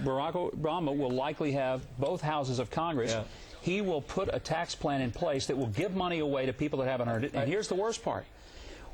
Barack Obama will likely have both houses of Congress. Yeah. He will put a tax plan in place that will give money away to people that haven't earned it. And here's the worst part.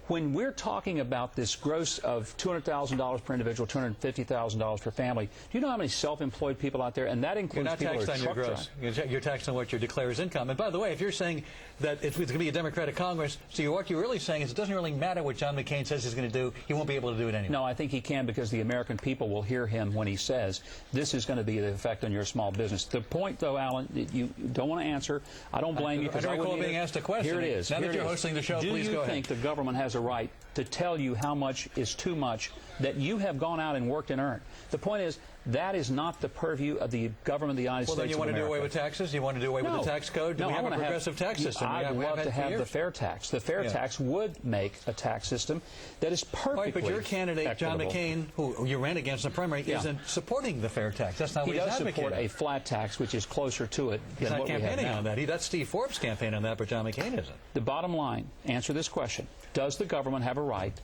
When we're talking about this gross of $200,000 per individual, $250,000 per family, do you know how many self-employed people out there? And that includes people who are truck drivers. You're taxed on what you declare as income. And by the way, if you're saying that it's going to be a Democratic Congress, so what you're really saying is it doesn't really matter what John McCain says he's going to do. He won't be able to do it anyway. No, I think he can, because the American people will hear him when he says this is going to be the effect on your small business. The point, though, Alan, that you don't want to answer, I don't blame you. I don't recall being asked a question. Here it is. Now that you're hosting the show, please go ahead. Do you think the government has a right to tell you how much is too much that you have gone out and worked and earned? The point is, that is not the purview of the government of the United States. Well, then you want to do away with taxes? You want to do away with the tax code? Do we have a progressive tax system? I'd love to have the fair tax. The fair tax would make a tax system that is perfectly Right, but your candidate, John McCain, who you ran against in the primary, isn't supporting the fair tax. That's not what he's advocating. He does support a flat tax, which is closer to it than what we have now. He's not campaigning on that. That's Steve Forbes' campaign on that, but John McCain isn't. The bottom line, answer this question. Does the government have a right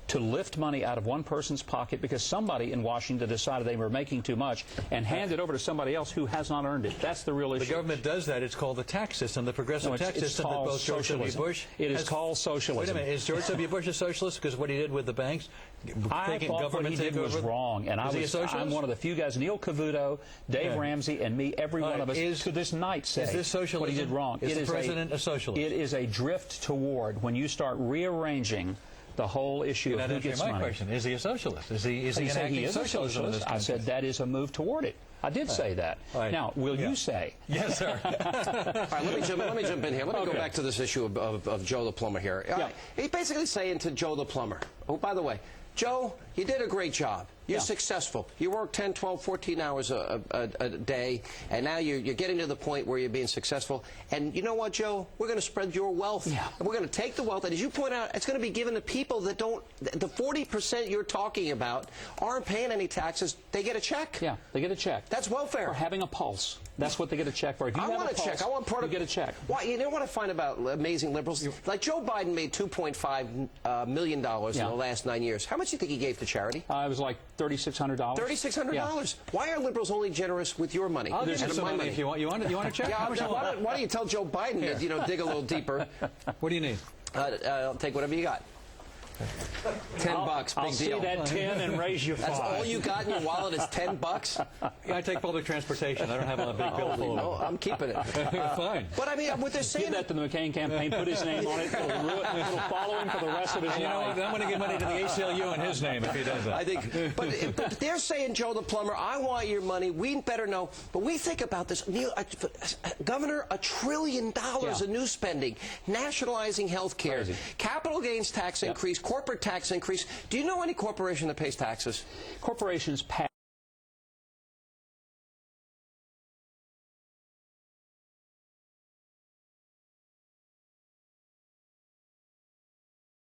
to lift money out of one person's pocket because somebody in Washington decided they were making too much and hand it over to somebody else who has not earned it? That's the real issue. The government does that. It's called the tax system, the progressive tax system that both George W. Bush... It is called socialism. Wait a minute. Is George W. Bush a socialist because what he did with the banks? I thought what he did was wrong. And I'm one of the few guys, Neil Cavuto, Dave Ramsey, and me, every one of us, to this night say what he did wrong. Is the president a socialist? It is a drift toward when you start rearranging the whole issue of who gets money. My question, is he a socialist? Is he enacting socialism in this country? I said that is a move toward it. I did say that. Now, will you say? Yes, sir. All right, let me jump in here. Let me go back to this issue of Joe the plumber here. He's basically saying to Joe the plumber, oh, by the way, Joe, you did a great job. You're successful. You work 10, 12, 14 hours a day, and now you're getting to the point where you're being successful. And you know what, Joe? We're going to spread your wealth. And we're going to take the wealth, and as you point out, it's going to be given to people that don't, the 40% you're talking about aren't paying any taxes. They get a check. Yeah, they get a check. That's welfare. For having a pulse. That's what they get a check for. If you I want a check. I want part of you get a check. Why? You know what I find about amazing liberals? Like Joe Biden made $2.5 million in the last 9 years. How much do you think he gave to charity? It was like $3,600. $3,600. Yeah. Why are liberals only generous with your money? I'll give you some money if you want. You want a check? Yeah, why don't you tell Joe Biden to dig a little deeper? What do you need? I'll take whatever you got. $10, big deal. I'll see that 10 and raise you 5. That's all you got in your wallet is $10? Yeah, I take public transportation. I don't have a big bill full of No, I'm keeping it. Fine. But I mean, what they're saying... Give that to the McCain campaign, put his name on it, it'll follow him for the rest of his life. You know what? I'm going to give money to the ACLU in his name if he does that. I think, but they're saying, Joe the plumber, I want your money. We better know. But we think about this. Neil, Governor, $1 trillion in new spending, nationalizing health care, capital gains tax increase, corporate tax increase. Do you know any corporation that pays taxes? Corporations pay